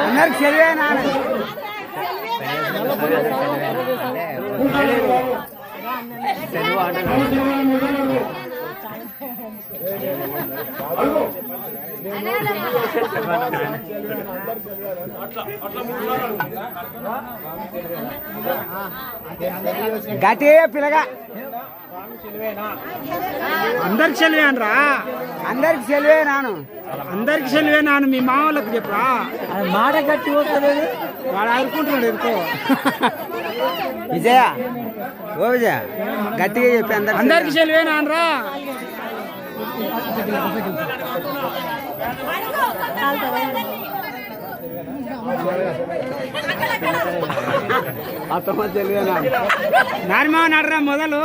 అందరికి సెలవేనా గట్టి పిల్లగా అందరికి సెలవేనరా అందరికి సెలవే నాను అందరికి సెలవే నాను మీ మామూలకు చెప్పరా మాట గట్టి పోతలేదు వాడు ఆడుకుంటున్నాడు ఎందుకో విజయ ఓ విజయ గట్టిగా చెప్పి అందరికి సెలవే నానరా నాని మామ నడరా మొదలు